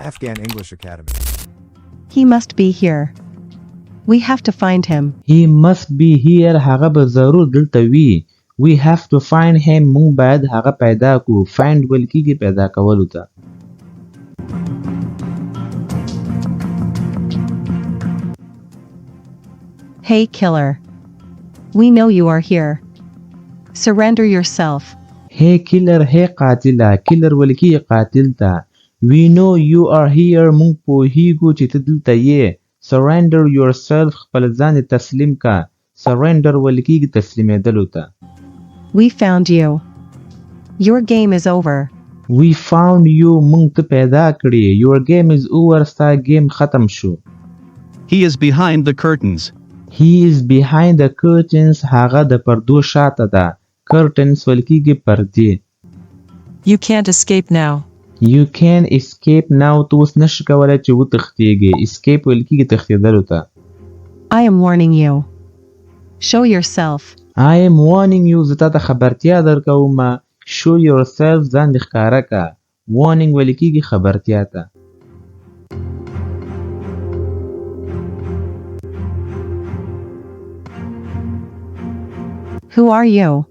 Afghan English Academy. He must be here. We have to find him. He must be here. هغه به ضرور دلته وي. We have to find him. مونږ باید هغه پیدا کو. Find ویل کیږي پیدا کولو ته. Hey killer. We know you are here. Surrender yourself. Hey killer. Hey قاتله. Killer ویل کیږي قاتل ته. We know you are here. مونږ پوهیږو چې ته دلته یې. Surrender yourself. خپل ځان تسلیم کا. Surrender ویل کیږي تسلیمېدلو ته. We found you. Your game is over. We found you. مونږ ته پیدا کړی. Your game is over. ستا game ختم شو. He is behind the curtains. He is behind the curtains. هغه د پردو شاته ده. Curtains ویل کیږي پردې. You can't escape now. You can escape now. تو اوس نشې کولی چې وتښتېږې. Escape ویل کیږي تښتېدلو ته. I am warning you. Show yourself. I am warning you. زه تا ته خبرتیا درکوم. Show yourself. ځان دې ښکاره که. Warning ویل کیږي خبرتیا ته. Who are you?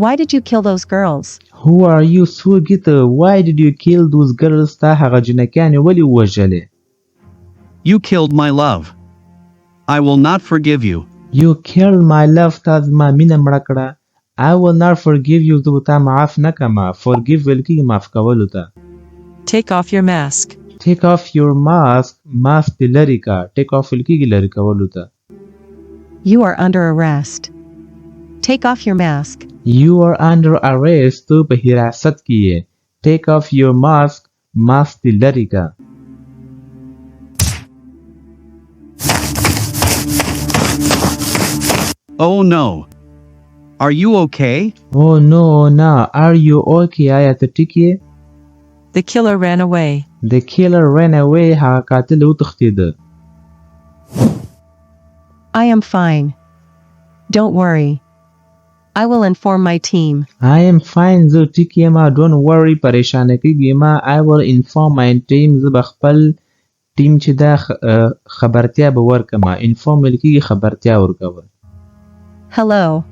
Why did you kill those girls? Who are you? څوک ته? Why did you kill those girls? تا هغه جنکیانې ولې ووژلې؟ You killed my love. I will not forgive you. You killed my love. تا زما مینه مړه کړه. I will not forgive you. زه به تا معاف نه کړم. Forgive ویل کیږي معاف کولو ته. Take off your mask. Take off your mask. Mask دې لرې که. Take off ویل کیږي لرې کولو ته. You are under arrest. Take off your mask. You are under arrest. تو په حراست کې یې. Take off your mask. Mask دې لرې که. Oh no. Are you okay? Oh no, no. Are you okay? آیا ته ټیک یې؟ The killer ran away. The killer ran away. هغه قاتل وتښتېده. I am fine. Don't worry. I will inform my team. I am fine. زه ټیک یم. Don't worry. پریشانه کېږې مه. I will inform my team. زه به خپل ټیم چې دا خبرتیا به ورکړم. Inform ویل کېږي خبرتیا ورکول. Hello.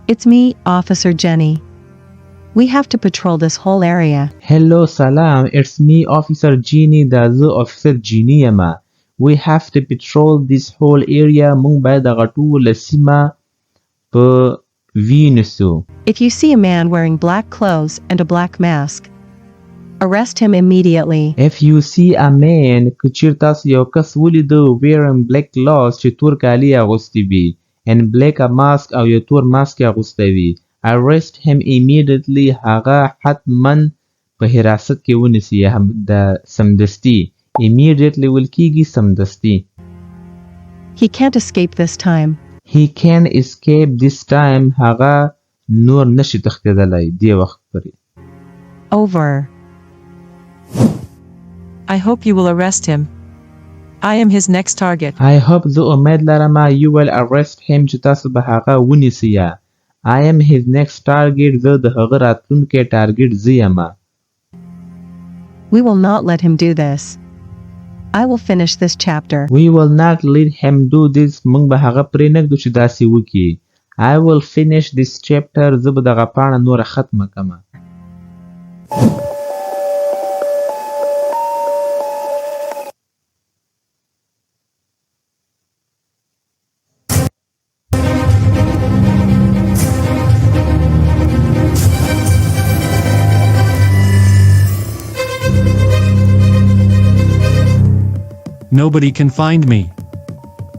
It's me, Officer Jenny. We have to patrol this whole area. Hello, salam. It's me, Officer Jenny. دا زه Officer Jenny یم. We have to patrol this whole area. مونږ باید دغه ټوله سیمه په وینسو. If you see a man wearing black clothes and a black mask, arrest him immediately. If you see a man, که چېرې تاسو یو کس ولیدو wearing black clothes چې تور کالي اغوستی وي and black a mask او یو تور ماسک اغوستی وي, arrest him immediately. هغه حتما په حراست کې ونیسي د سمدستي. Immediately ویل کېږي سمدستي. He can't escape this time. He can escape this time. هغه نور نشي تښتېدلی دې وخت پورې. Over. I hope you will arrest him. I am his next target. I hope زه امید لرم you will arrest him چې تاسو به هغه ونیسئ. I am his next target. زه د هغه راتلونکی ټارګټ زه یم. We will not let him do this. I will finish this chapter. We will not let him do this. مونږ به هغه پرېنږدو چې داسې وکړي. I will finish this chapter. زه به دغه پاڼه نوره ختمه کړم. Nobody can find me.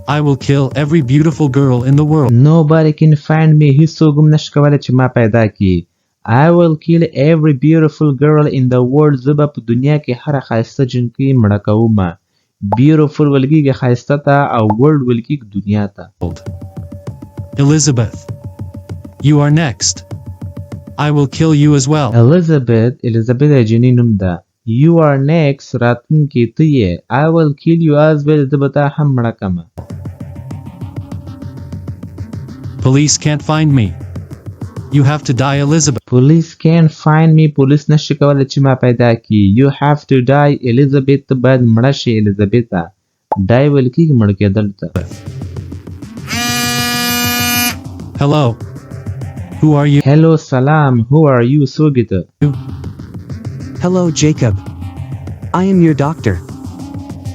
I will kill every beautiful girl in the world. Nobody can find me. هیڅوک هم نشي کولی چې ما پیدا کړي. I will kill every beautiful girl in the world. زه به په دنیا کې هره ښایسته جنکۍ مړه کوم. Beautiful ویل کېږي ښایسته ته او world ویل کېږي دنیا ته. Elizabeth, you are next. I will kill you as well. Elizabeth جنۍ نوم ده. You are next. راتلونکی ته یې. I will kill you as well. زه به تا هم مړه کړم. Police can't find me. You have to die, Elizabeth. Police can't find me. Police نشي کولای چې ما پیدا کی. You have to die, Elizabeth. ته باید مړه شي, Elizabeth. Die ویل کېږي مړ کېدل ته. Hello. Who are you? Hello, salam. Who are you? څوک ته? Hello, Jacob. I am your doctor.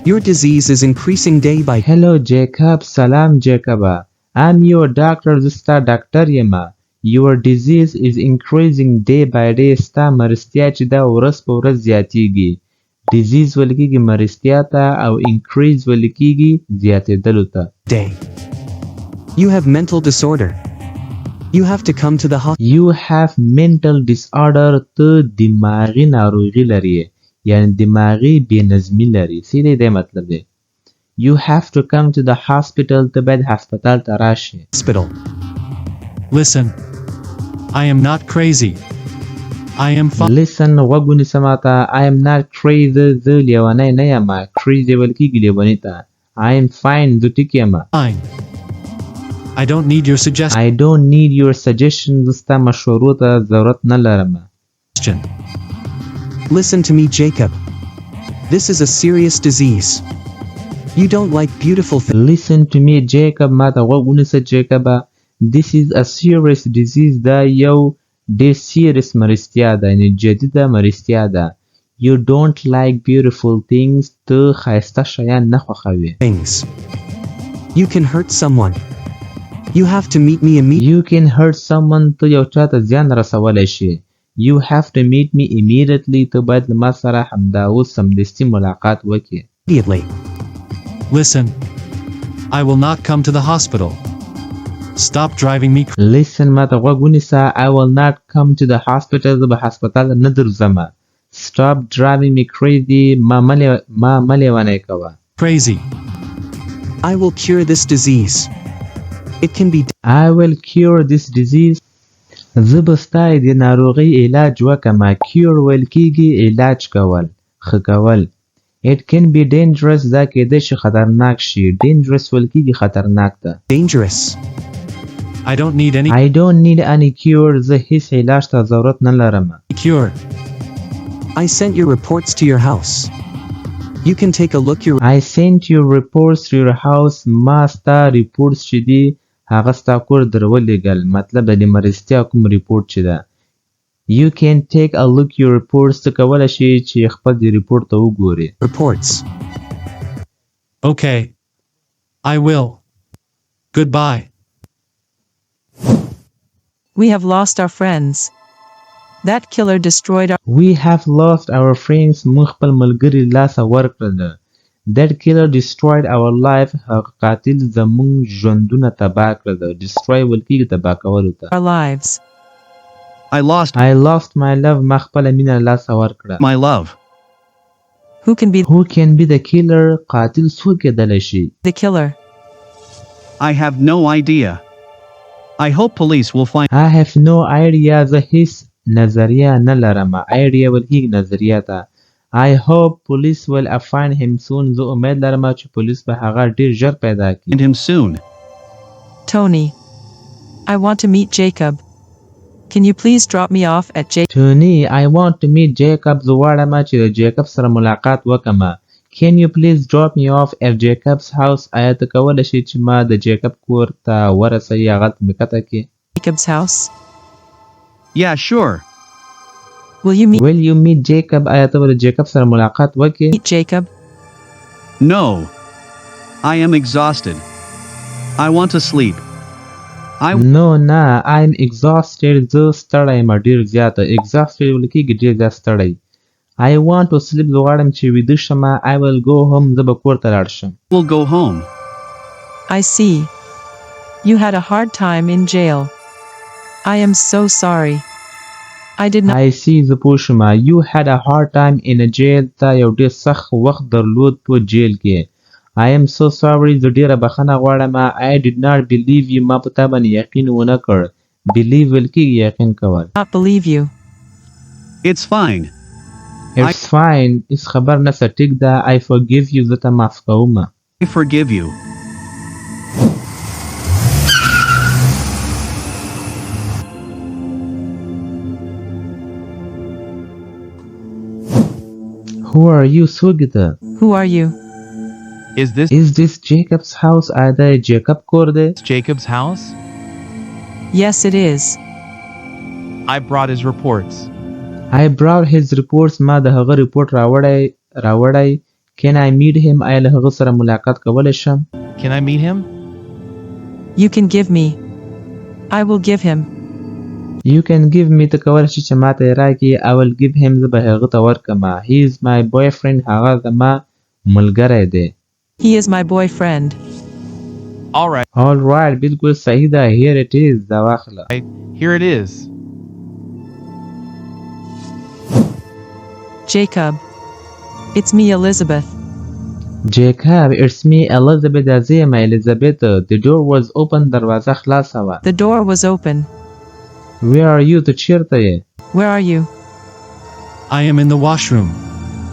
Your disease is increasing day by day. Hello, Jacob. Salam, Jacob. I'm your doctor. زه ستا ډاکټر یم. Your disease is increasing day by day. ستا مرستیا چې دا ورځ په ورځ زیاتیږي. Disease ویل کېږي مرستیا ته او increase ویل کېږي زیاتېدلو ته. Day. You have mental disorder. You have to come to the hospital. You have mental disorder. ته دماغي ناروغي لري. یعنی دماغي بې نظمي لري. سیده دی مطلب دی. You have to come to the hospital. ته باید هسپتال ته راشي. Hospital. Listen. I am not crazy. I am fine. Listen, غوږ ونیسه ماته. I am not crazy. زه لیونی نه یم. Crazy ویل کېږي لیوني ته. I am fine. زه ټیک یم. Fine. I don't need your suggestion. I don't need your suggestion. زه ستا مشورو ته ضرورت نه لرم. Listen to me, Jacob. This is a serious disease. You don't like beautiful things. Listen to me, Jacob. ماته غوږ ونیسه Jacob. This is a serious disease. دا یو ډېر serious مرستیا ده. یعنی جدیده مرستیا ده. You don't like beautiful things. ته ښایسته شیان نه خوښوې. Things. You can hurt someone. You have to meet me immediately. You can hurt someone. ته یو چاته زیان رسولی شي. You have to meet me immediately. ته باید له ما سره همدا اوس سمدستي ملاقات وکړې. Listen. I will not come to the hospital. Stop driving me crazy. Listen, ماته غوږ ونیسه. I will not come to the hospital. زه به هسپتال نه درځم. Stop driving me crazy. ما مه لیونی کوه. Crazy. I will cure this disease. It can be done. I will cure this disease. زه به ستا د ناروغۍ علاج وکړم. Cure ویل کېږي علاج کول, ښه کول. It can be dangerous. دا کېدای شي خطرناک شي. Dangerous ویل کېږي خطرناک ته. Dangerous. I don't need any I don't need any cure. زه هیڅ علاج ته ضرورت نه لرم. cure. I sent your reports to your house. You can take a look. I sent your reports to your house. ما ستا reports چې دي هغه ستا کور درولېږل. مطلب د مرستیا کوم report چې ده. You can take a look your reports. ته کولی شي چې خپل د report ته وګورې. Reports. Okay. I will. Goodbye. We have lost our friends. That killer destroyed our... We have lost our friends. موږ خپل ملګري لاسه ورکړل. That killer destroyed our life. هغه قاتل زموږ ژوندونه تباه کړل. Destroy ویل کېږي تباه کولو ته. our lives. I lost I lost my love. ما خپله مینه لاسه ورکړه. my love. Who can be Who can be the killer? قاتل څوک کېدلی شي؟ the killer? I have no idea. I hope police will find. I have no idea. زه هیڅ نظریه نه لرم. Idea ویل کېږي نظریه ته. I hope police will find him soon. زه امید لرم چې پولیس به هغه ډېر ژر پیدا کړي. Find him soon. Tony. I want to meet Jacob. Can you please drop me off at Jacob? Tony, I want to meet Jacob. زه غواړم چې د جیکب سره ملاقات وکړم. Can you please drop me off at Jacob's house? آیا ته کولی شې چې ما د جیکب کور ته ورسوي هغلته مې قطع کړې؟ Jacob's house? Yeah, sure. Will you Will you meet Jacob? آیا ته به د جیکب سره ملاقات وکړې؟ meet Jacob? No. I am exhausted. I want to sleep. No, نه. I'm exhausted. زه ستړی یم ډېر زیاته. Exhausted ویل کېږي ډېر زیات ستړی. I want to sleep. زه غواړم چې ویده شم. I will go home. زه به کور ته لاړ شم. We'll go home. I see. You had a hard time in jail. I am so sorry. I did not... I see. زه پوه شم. You had a hard time in a jail. تا یو ډېر سخت وخت درلود په جیل کې. I am so sorry. زه ډېره بخښنه غواړم. I did not believe you. ما په تا باندې یقین ونه کړ. Believe ویل کېږي یقین کول. not believe you. It's fine. It's fine. هیڅ خبر نشته. ټیک ده. I forgive you. زه ته معاف کوم. I forgive you. Who are you څوک ده Who are you? Is this Jacob's house آیا جیکب کور دی Jacob's house? Yes, it is. I brought his reports. I brought his reports ما د هغه ریپورت راوړی Can I meet him آیا له هغه سره ملاقات کولی شم Can I meet him? You can give me. I will give him. You can give me ته کولی شي چې ما ته یې راکړي I will give him زه به هغه ته ورکړم He is my boyfriend هغه زما ملګری دی He is my boyfriend. All right. All right بالکل صحیح ده Here it is دا واخله Here it is. Jacob. It's me, Elizabeth. Jacob it's me Elizabeth زه یم Elizabeth The door was open دروازه خلاصه وه The door was open. Where are you ته چیرته یې Where are you? I am in the washroom.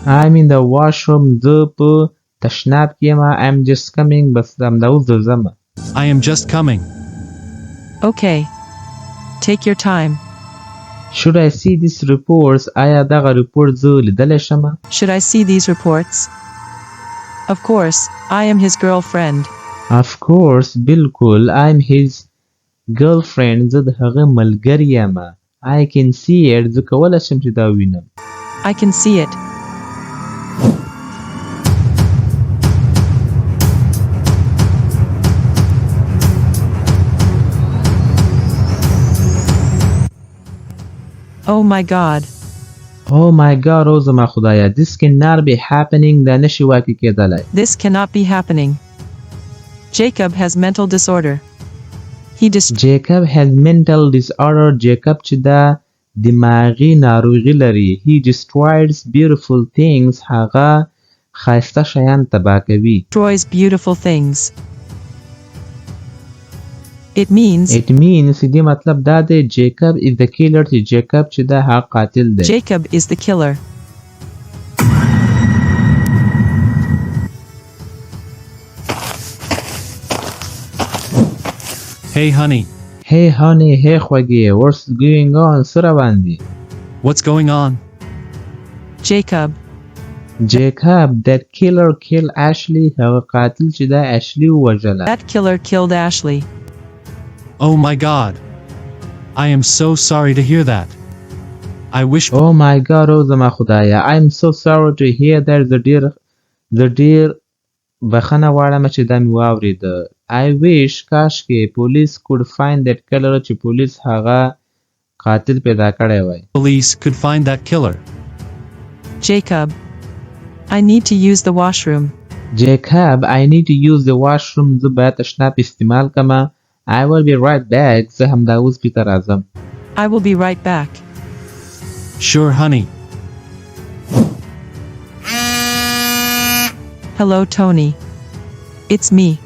I'm in the washroom زه په تشناب کې یم I'm just coming بس همدا اوس زه ځم I am just coming. Okay. Take your time. Should I see these reports آیا دغه ریپورت زه لیدلی شم Should I see these reports? Of course, I am his girlfriend. Of course بالکل I'm his girlfriend زه د هغه ملګری یم I can see it زه کولی شم چې دا وینم I can see it. Oh my God. Oh my god او زما خدایا This cannot be happening دا نشي واقع کېدلی This cannot be happening. Jacob has mental disorder. Jacob has mental disorder Jacob چې دا دماغي ناروغي لري He destroys beautiful things هغه ښایسته شیان تباه کوي destroys beautiful things. It means دې مطلب دا دی Jacob is the killer چې Jacob چې دا هغه قاتل دی Jacob is the killer. Hey honey, Hey honey hey خوږې What's going on څه روان دي what's going on? Jacob that killer killed Ashley هغه قاتل چې دا Ashley ووژله That killer killed Ashley. Oh my god. I am so sorry to hear that. I wish Oh my god او زما خدایا I'm so sorry to hear that the dear بخنه غواړم چې دا مې واورېده I wish کاشکې police could find that killer چې police هغه قاتل پیدا کړی وای police could find that killer. Jacob. I need to use the washroom. Jacob I need to use the washroom زه باید تشناب استعمال کړم I will be right back زه همدا اوس بیرته راځم I will be right back. Sure honey. Hello, Tony. It's me.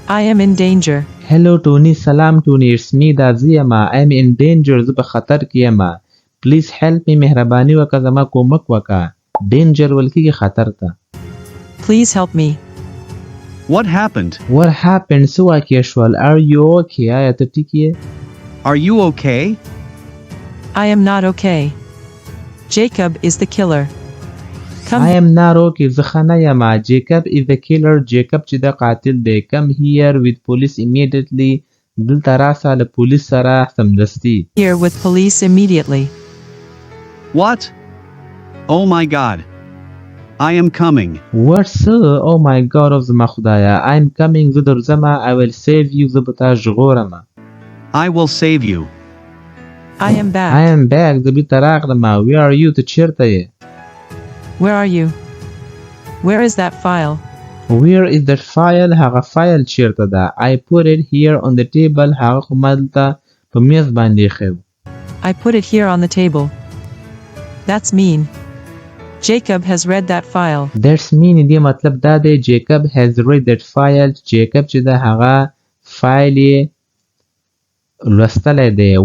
I am in danger. Hello Tony سلام Tony it's me دا زه یم I'm in danger زه په خطر کې یم Please help me مهرباني وکړه زما کومک وکړه Danger ویل کېږي خطر ته Please help me. What happened? What happened څه واقع شول Are you okay آیا ته ټیک یې Are you okay? I am not okay. Jacob is the killer. Come I am not okay زه ښه نه یم Jacob is the killer Jacob چې د قاتل دی Come here with police immediately دلته راسه له پولیس سره سمدستي here with police immediately. What? Oh my god. I am coming. What sir Oh my god او زما خدایا I'm coming زه درځم I will save you زه به تا ژغورم I will save you. I am back. I am back زه بیرته راغلم Where are you ته چیرته یې Where are you? Where is that file? Where is that file هغه فایل چیرته ده I put it here on the table هغه خو ما دلته په میز باندې ایښی I put it here on the table. That's mean. Jacob has read that file. That's mean دې مطلب دا دی Jacob has read that file Jacob چې ده هغه فایل یې لوستلی دی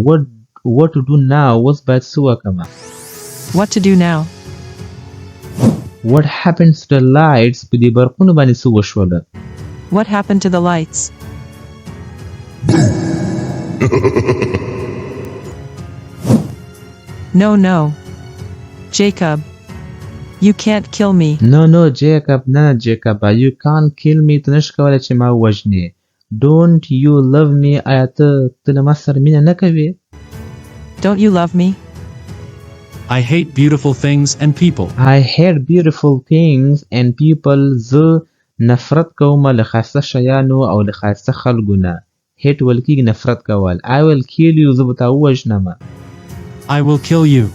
What to do now اوس باید څه وکړم What to do now? What happens to the lights په دې برقونو باندې څه وشوله What happened to the lights? No. Jacob. You can't kill me. No, Jacob, نه Jacob. You can't kill me. ته نشې کولی چې ما ووژنې. Don't you love me. آیا ته له ما سره مینه نه کوې؟ Don't you love me? I hate beautiful things and people. I hate beautiful things and people. زه نفرت کوم له ښایسته شیانو او له ښایسته خلکو نه. hate ویل کېږي نفرت کول. I will kill you. زه به تا ووژنم. I will kill you.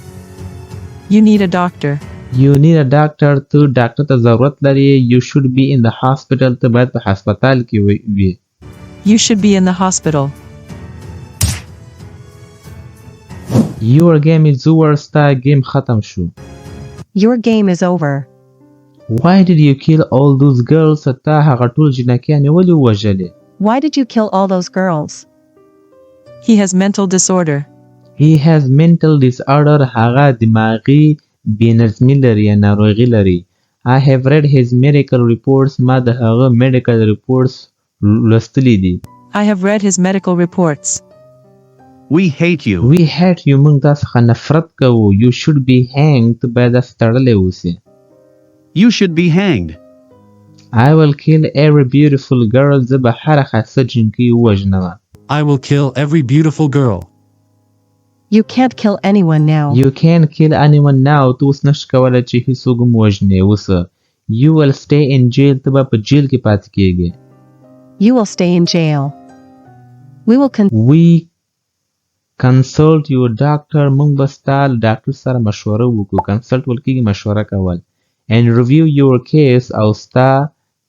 You need a doctor. You need a doctor. ته ډاکټر ته ضرورت لري. You should be in the hospital. ته باید په هسپتال کې وي. You should be in the hospital. Your game is over. ستا game ختم شو. Your game is over. Why did you kill all those girls? تا هغه ټول جنکیانې ولې ووژلې؟ Why did you kill all those girls? He has mental disorder. He has mental disorder. هغه دماغي بېنظمي لري یا ناروغي لري. I have read his medical reports. ما د هغه medical reports لوستلي دي. I have read his medical reports. We hate you. We hate you. موږ تا څخه نفرت کوو. You should be hanged. ته باید داسې تړلی اوسې. You should be hanged. I will kill every beautiful girl. زه به هره ښایسته جنکۍ ووژنم. I will kill every beautiful girl. You can't kill anyone now. You can't kill anyone now. ته اوس نشې کولی چې هیڅوک هم وژنې اوسه. You will stay in jail. ته به په جیل کې پاتې کېږې. You will stay in jail. We consult your doctor. موږ به ستا له ډاکټر سره مشوره وکړو. consult ویل کېږي مشوره کول. And review your case. او ستا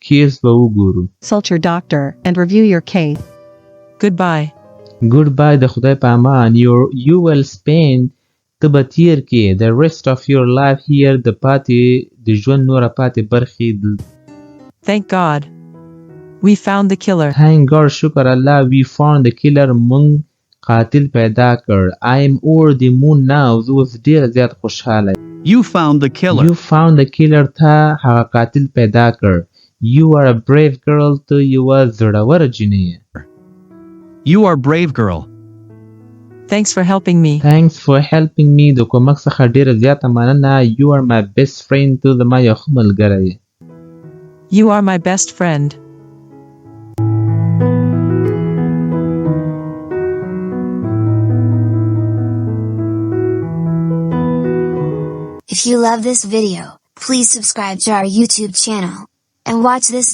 کیس به وګورو. Consult your doctor and review your case. Goodbye. Goodbye. د خدای په امان. You will spend. ته به تیر کې the rest of your life here. د ژوند نوره پاتې برخې. Thank God. We found the killer. Thank God. شکر الله. We found the killer. موږ قاتل پیدا کړ. I am over the moon now. زه اوس ډېر زیات خوشحاله. You found the killer. You found the killer. ته هغه قاتل پیدا کړ. You are a brave girl. ته یوه زړوره جینۍ یې. You are brave girl. Thanks for helping me. Thanks for helping me. د کومک څخه ډېره زیاته مننه. You are my best friend. ته زما یو ښه ملګری یې. You are my best friend. If you love this video, please subscribe to our YouTube channel and watch this